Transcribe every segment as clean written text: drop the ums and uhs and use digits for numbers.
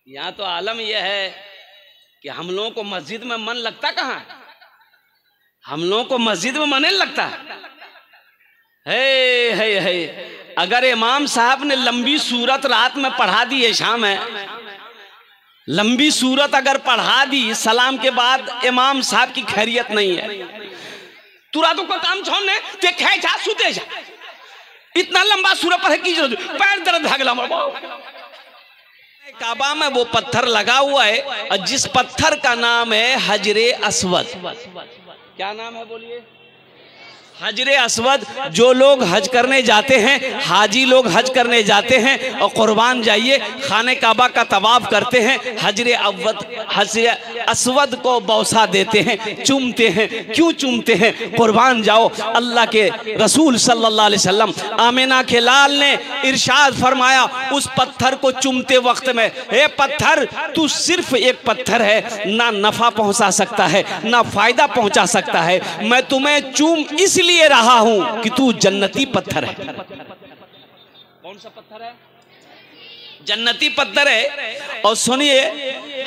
यहाँ तो आलम यह है कि हम लोगों को मस्जिद में मन लगता कहाँ है? हम लोगों को मस्जिद में मन नहीं लगता है। अगर इमाम साहब ने लंबी सूरत रात में पढ़ा दी है, शाम है, लंबी सूरत अगर पढ़ा दी सलाम के बाद, इमाम साहब की खैरियत नहीं है। तू रातों का काम छोड़ने ते खे जा सुते जा, इतना लंबा सूरत पढ़े की जरूरत, पैर दर्द भागला। काबा में वो पत्थर लगा हुआ है और जिस पत्थर का नाम है हजरे अस्वद। क्या नाम है बोलिए? हजरे अस्वद। जो लोग हज करने जाते हैं, हाजी लोग हज करने जाते हैं और कुर्बान जाइए खाने काबा का तवाफ करते हैं, हजरे अस्वद को बौसा देते हैं, चूमते हैं। क्यों चूमते हैं? कुर्बान जाओ। अल्लाह के रसूल सल्लल्लाहु अलैहि वसल्लम आमिना के लाल ने इरशाद फरमाया उस पत्थर को चूमते वक्त में, हे पत्थर तू सिर्फ एक पत्थर है, ना नफा पहुंचा सकता है ना फायदा पहुंचा सकता है, मैं तुम्हें चूम इसलिए रहा हूं कि तू जन्नती पत्थर है। कौन सा पत्थर है? जन्नती पत्थर है। और सुनिए,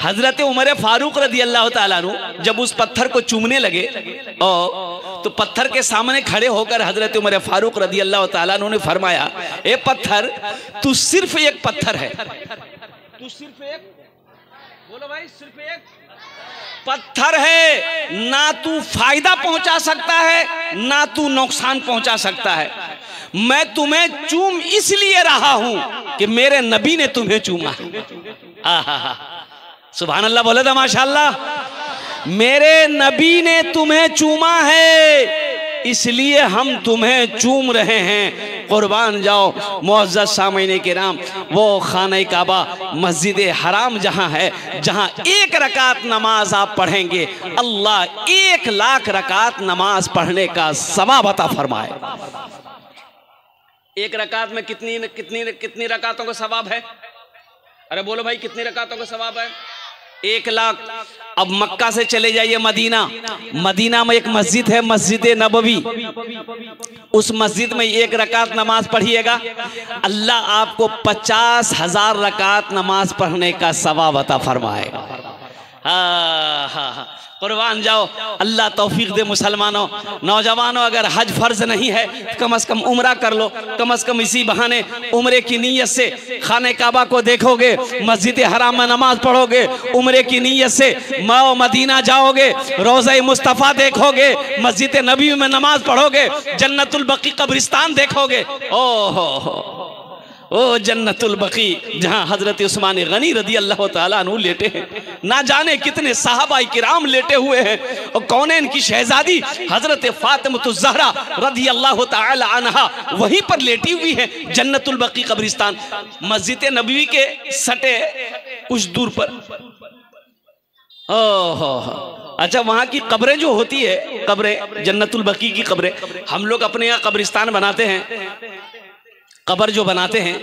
हजरत उमर फारूक रदी अल्लाह ताला अन्हु जब उस पत्थर को चूमने लगे और तो पत्थर के सामने खड़े होकर हजरत उमर फारूक रदी अल्लाह ताला अन्हु ने फरमाया, ए पत्थर तू सिर्फ एक पत्थर है, तू सिर्फ एक, बोलो भाई, सिर्फ एक पत्थर है, ना तू फायदा पहुंचा सकता है ना तू नुकसान पहुंचा सकता है। मैं तुम्हें चूम इसलिए रहा हूं कि मेरे नबी ने तुम्हें चूमा। सुभान अल्लाह बोले तो माशाअल्लाह। मेरे नबी ने तुम्हें चूमा है इसलिए हम तुम्हें चूम रहे हैं। कुर्बान जाओ मुअज़्ज़ज़ सामईन किराम, वो खाने काबा मस्जिद हराम जहां है, जहां एक रकात नमाज आप पढ़ेंगे अल्लाह 1,00,000 रकात नमाज पढ़ने का सवाब अता फरमाए। एक रकात में कितनी कितनी कितनी रकातों का सवाब है? अरे बोलो भाई, कितनी रकातों का सवाब है? 1,00,000। अब मक्का से चले जाइए मदीना। मदीना में एक मस्जिद है, मस्जिद नबवी। उस मस्जिद में 1 रकात नमाज पढ़िएगा, अल्लाह आपको 50,000 रकात नमाज पढ़ने का सवाब अता फरमाएगा। हाँ, कुर्बान जाओ। अल्लाह तौफीक दे मुसलमानों, नौजवानों। अगर हज फर्ज नहीं है कम से कम उम्रा कर लो, कम से कम इसी बहाने उम्रे की नीयत से खाने काबा को देखोगे, मस्जिद हराम में नमाज पढ़ोगे, उम्रे की नीयत से मदीना जाओगे, रोज़ा मुस्तफ़ा देखोगे, मस्जिद नबी में नमाज पढ़ोगे, जन्नतुल बकी कब्रिस्तान देखोगे। ओ जन्नतुल बकी जहां हजरत उस्मान गनी रदी अल्लाह ताला अन्हु लेटे हैं, ना जाने कितने सहाबा किराम लेटे हुए हैं, और कौनैन की शहजादी हजरत फातिमतुज़ ज़हरा रदी अल्लाह ताला अन्हा वहीं पर लेटी हुई है। जन्नतुल बकी कब्रिस्तान मस्जिद नबवी के सटे कुछ दूर पर। अच्छा, वहां की कब्रें जो होती है, कब्रें जन्नतुल बकी की कब्रें, हम लोग अपने यहाँ कब्रिस्तान बनाते हैं, कब्र जो बनाते हैं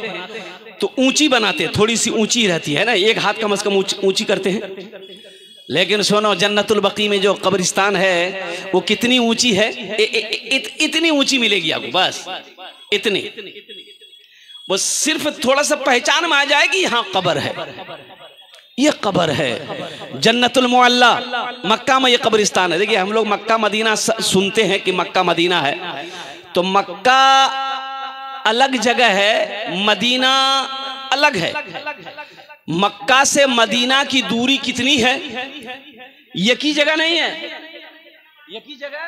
तो ऊंची बनाते हैं, थोड़ी सी ऊंची रहती है ना, 1 हाथ कम से कम ऊंची करते हैं। लेकिन सुनो, जन्नतुल बकी में जो कब्रिस्तान है वो कितनी ऊंची है? इतनी ऊंची मिलेगी आपको, बस इतनी। वो सिर्फ थोड़ा सा पहचान में आ जाएगी, यहाँ कब्र है, ये कब्र है। जन्नतुल मुअल्ला मक्का में ये कब्रिस्तान है। देखिए, हम लोग मक्का मदीना सुनते हैं कि मक्का मदीना है, तो मक्का अलग जगह है, मदीना अलग है। मक्का से मदीना की दूरी कितनी है? एक ही जगह नहीं है, एक ही जगह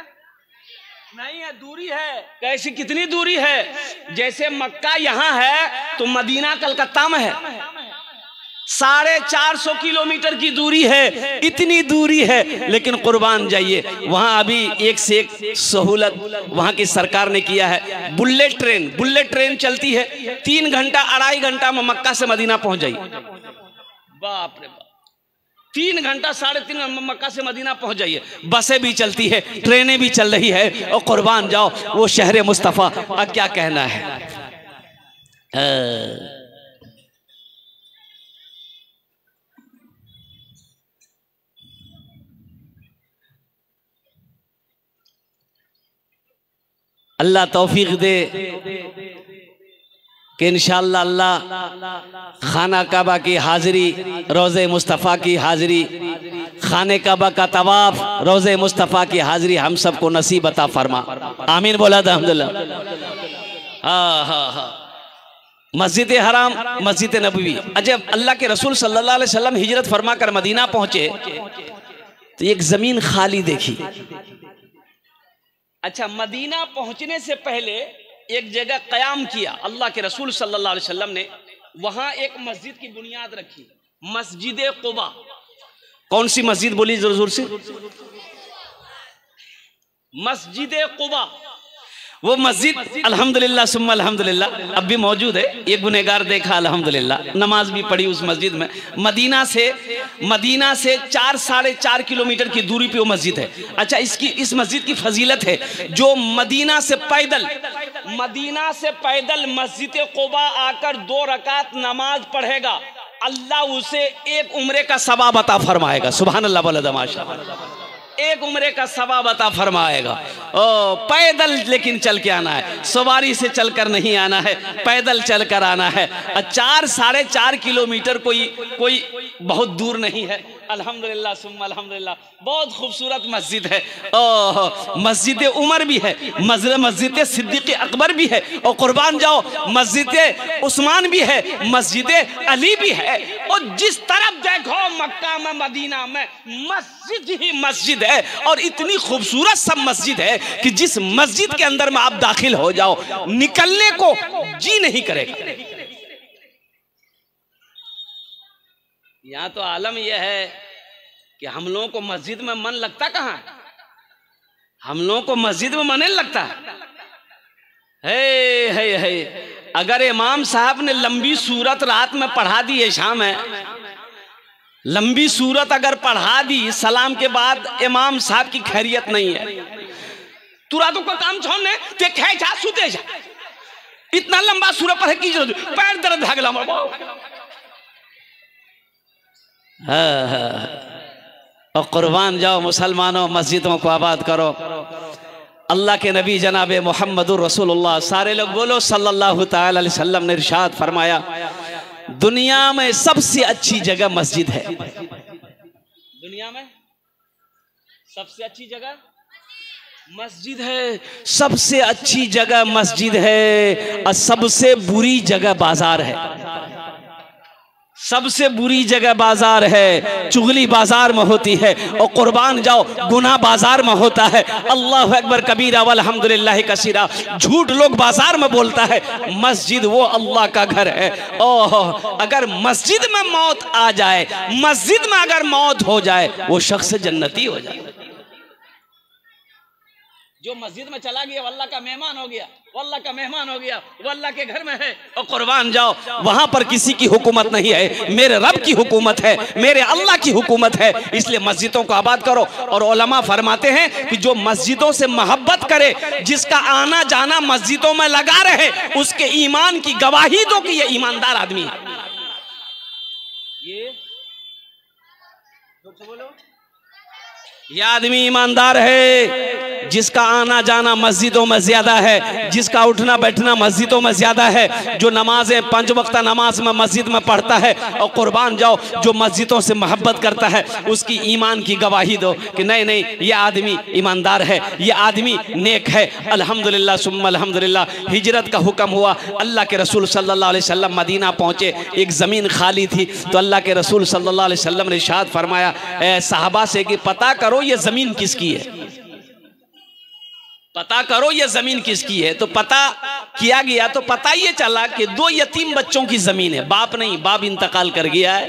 नहीं है, दूरी है। कैसी, कितनी दूरी है? जैसे मक्का यहां है तो मदीना कलकत्ता में है, 450 किलोमीटर की दूरी है, इतनी दूरी है। लेकिन कुर्बान जाइए, वहां अभी एक से एक सहूलत वहां की सरकार ने किया है। बुलेट ट्रेन चलती है, 3 घंटा 2.5 घंटा में मक्का से मदीना पहुंच जाइए। बाप रे बाप, 3 घंटा 3.5 घंटा मक्का से मदीना पहुंच जाइए। बसें भी चलती है, ट्रेनें भी चल रही है, और कुर्बान जाओ वो शहर मुस्तफ़ा। अब क्या कहना है? अल्लाह तौफीक दे। कि इंशाअल्लाह अल्लाह खाना काबा की हाजिरी, रोज़े मुस्तफ़ा की हाजिरी, खाने काबा का तवाफ, रोज़े मुस्तफ़ा की हाजिरी हम सबको नसीब अता फरमा। आमीन बोला था अल्हम्दुलिल्लाह। हाँ हाँ हाँ। मस्जिद हराम, मस्जिद नबवी। अच्छा, अल्लाह के रसूल सल्लल्लाहु अलैहि वसल्लम हिजरत फरमा कर मदीना पहुंचे तो एक जमीन खाली देखी। अच्छा, मदीना पहुंचने से पहले एक जगह कयाम किया अल्लाह के रसूल सल्लल्लाहु अलैहि वसल्लम ने, वहां एक मस्जिद की बुनियाद रखी, मस्जिद कुबा। कौन सी मस्जिद बोली जोर जोर से? मस्जिद कुबा। वो मस्जिद अल्हम्दुलिल्लाह सुम्मा अल्हम्दुलिल्लाह अब भी मौजूद है। एक गुनहगार देखा अल्हम्दुलिल्लाह, नमाज भी पढ़ी उस मस्जिद में। मदीना से 4-4.5 किलोमीटर की दूरी पे वो मस्जिद है। अच्छा, इस मस्जिद की फजीलत है, जो मदीना से पैदल मस्जिद कुबा आकर 2 रकात नमाज पढ़ेगा, अल्लाह उसे एक उम्रे का सवाब अता फरमाएगा। सुभान अल्लाह बोला माशाअल्लाह। एक उम्रे का सवाब अता फरमाएगा। ओ पैदल लेकिन चल के आना है, सवारी से चलकर नहीं आना है, पैदल चल कर आना है। 4-4.5 किलोमीटर कोई बहुत दूर नहीं है। अल्हम्दुलिल्लाह सुम्मा अल्हम्दुलिल्लाह। बहुत खूबसूरत मस्जिद है। ओह, मस्जिद उमर भी है, मस्जिद सिद्दीक़ अकबर भी है, और कुर्बान जाओ मस्जिद उस्मान भी है, मस्जिद अली भी है। और जिस तरफ देखो मक्का में, मदीना में मस्जिद ही मस्जिद है। और इतनी खूबसूरत सब मस्जिद है कि जिस मस्जिद के अंदर में आप दाखिल हो जाओ, निकलने को जी नहीं करेगा। यहाँ तो आलम यह है कि हम लोगों को मस्जिद में मन लगता कहाँ है? हम लोगों को मस्जिद में मन नहीं लगता है। अगर इमाम साहब ने लंबी सूरत रात में पढ़ा दी है, शाम है, लंबी सूरत अगर पढ़ा दी सलाम के बाद, इमाम साहब की खैरियत नहीं है। तू रातों का काम छोड़ने ते खे जा सुते जा, इतना लंबा सूरत पढ़े की जरूरत, पैर दर्द भागला और कुर्बान जाओ मुसलमानों, मस्जिदों को आबाद करो। अल्लाह के नबी जनाब मोहम्मदुर रसूलुल्लाह, सारे लोग बोलो सल्लल्लाहु ताला अलैहि वसल्लम ने इरशाद फरमाया, दुनिया में सबसे अच्छी जगह मस्जिद है। दुनिया में सबसे अच्छी जगह मस्जिद है। सबसे अच्छी जगह मस्जिद है और सबसे बुरी जगह बाजार है। सबसे बुरी जगह बाजार है, चुगली बाजार में होती है, और कुर्बान जाओ गुनाह बाजार में होता है। अल्लाह अकबर कबीरा वल्हम्दुलिल्लाह कसीरा। झूठ लोग बाजार में बोलता है, मस्जिद वो अल्लाह का घर है। ओह, अगर मस्जिद में मौत आ जाए, मस्जिद में अगर मौत हो जाए, वो शख्स जन्नती हो जाए। जो मस्जिद में चला गया वो अल्लाह का मेहमान हो गया, वो अल्लाह का मेहमान हो गया, वो अल्लाह के घर में है। और कुर्बान जाओ, वहां पर किसी की हुकूमत नहीं है, मेरे रब की हुकूमत है, मेरे अल्लाह की हुकूमत है। इसलिए मस्जिदों को आबाद करो। और उलमा फरमाते हैं कि जो मस्जिदों से मोहब्बत करे, जिसका आना जाना मस्जिदों में लगा रहे, उसके ईमान की गवाही दो कि ये ईमानदार आदमी है। ये आदमी ईमानदार है, जिसका आना जाना मस्जिदों में ज्यादा है, जिसका उठना बैठना मस्जिदों में ज्यादा है, जो नमाजें 5 वक्त नमाज में मस्जिद में पढ़ता है। और कुर्बान जाओ, जो मस्जिदों से मोहब्बत करता है, उसकी ईमान की गवाही दो कि नहीं नहीं, ये आदमी ईमानदार है, ये आदमी नेक है। अल्हम्दुलिल्लाह सुम्मा अल्हम्दुलिल्लाह। हिजरत का हुक्म हुआ, अल्लाह के रसूल सल्लल्लाहु अलैहि वसल्लम मदीना पहुंचे। एक ज़मीन खाली थी, तो अल्लाह के रसूल सल्लल्लाहु अलैहि वसल्लम ने इरशाद फरमाया सहाबा से कि पता करो ये जमीन किसकी है, पता करो ये जमीन किसकी है। तो पता किया गया तो पता ये चला कि 2 यतीम बच्चों की जमीन है। बाप नहीं, बाप इंतकाल कर गया है,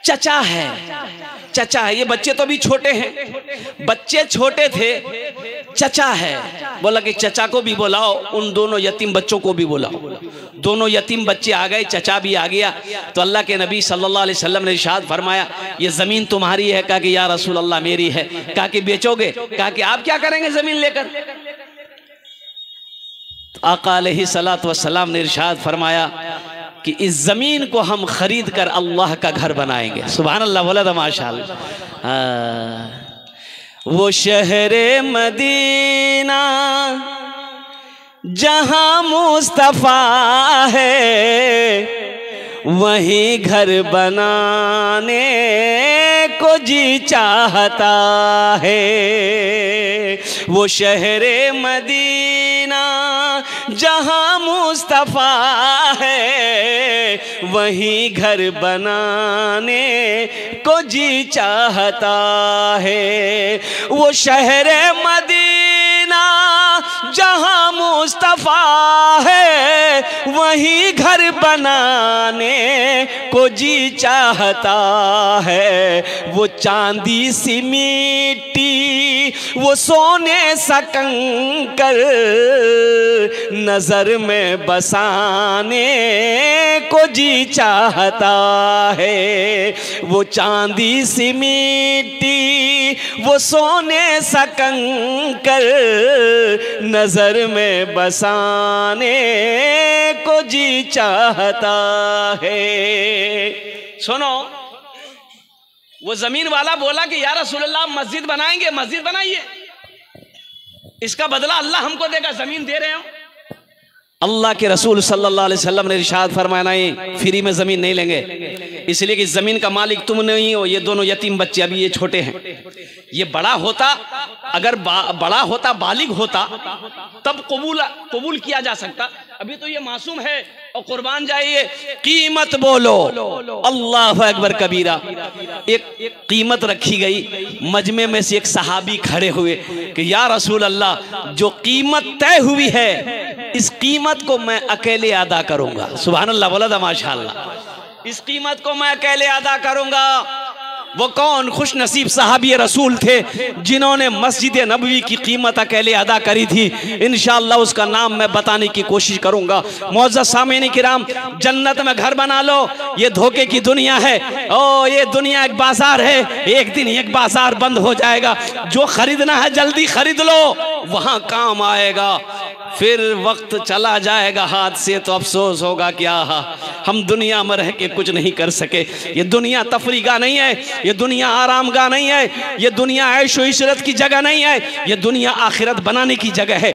चचा है, चचा है। ये बच्चे तो भी छोटे हैं, बच्चे छोटे थे, चचा है। बोला कि चचा को भी बुलाओ, उन दोनों यतीम बच्चों को भी बुलाओ। दोनों यतीम बच्चे आ गए, चचा भी आ गया। तो अल्लाह के नबी सल्लल्लाहु अलैहि वसल्लम ने इरशाद फरमाया, ये जमीन तुम्हारी है? कहा कि या रसूल अल्लाह मेरी है। कहा कि बेचोगे? कहा कि आप क्या करेंगे जमीन लेकर? तो आका अलैहिस्सलातु वस्सलाम ने इरशाद फरमाया कि इस जमीन को हम खरीद कर अल्लाह का घर बनाएंगे। सुभान अल्लाह, बोला था माशाअल्लाह। वो शहरे मदीना जहां मुस्तफा है वहीं घर बनाने को जी चाहता है। वो शहरे मदीना जहां मुस्तफा है वहीं घर बनाने को जी चाहता है। वो शहरे मदीना जहां मुस्तफा है वहीं घर बनाने को जी चाहता है। वो चांदी सी मिट्टी वो सोने सा कंकर नजर में बसाने को जी चाहता है। वो चांदी सी मिट्टी वो सोने सा कंकर नजर में बसाने को जी चाहता है। सुनो, वो जमीन वाला बोला कि या रसूलल्लाह मस्जिद बनाएंगे, मस्जिद बनाइए, इसका बदला अल्लाह हमको देगा, जमीन दे रहे हो। अल्लाह के रसूल सल्लल्लाहु अलैहि वसल्लम ने इरशाद फरमाया नहीं, फ्री में जमीन नहीं लेंगे, इसलिए कि जमीन का मालिक तुम नहीं हो, ये दोनों यतीम बच्चे, अभी ये छोटे हैं। ये बड़ा होता, अगर बड़ा होता, बालिग होता, तब कबूल किया जा सकता। अभी तो ये मासूम है और कुर्बान जाइए। कीमत बोलो, अल्लाह अकबर कबीरा। एक कीमत रखी गई, मजमे में से एक सहाबी खड़े हुए कि या रसूल अल्लाह, जो कीमत तय हुई है इस कीमत को मैं अकेले अदा करूंगा। सुभान अल्लाह, बोला था माशाअल्लाह। इस कीमत को मैं अकेले अदा करूंगा। वो कौन खुश नसीब सहाबी रसूल थे जिन्होंने मस्जिद नबवी की कीमत अकेले अदा करी थी। इंशाअल्लाह उसका नाम मैं बताने की कोशिश करूंगा। मुअज़्ज़ज़ सामीन किराम, जन्नत में घर बना लो, ये धोखे की दुनिया है। ओ ये दुनिया एक बाजार है, एक दिन एक बाजार बंद हो जाएगा। जो खरीदना है जल्दी खरीद लो, वहां काम आएगा। फिर वक्त चला जाएगा हाथ से तो अफसोस होगा कि आहा, हम दुनिया में रह के कुछ नहीं कर सके। ये दुनिया तफरीगा नहीं है, ये दुनिया आराम गाह नहीं है, ये दुनिया ऐशो इशरत की जगह नहीं है, ये दुनिया आखिरत बनाने की जगह है।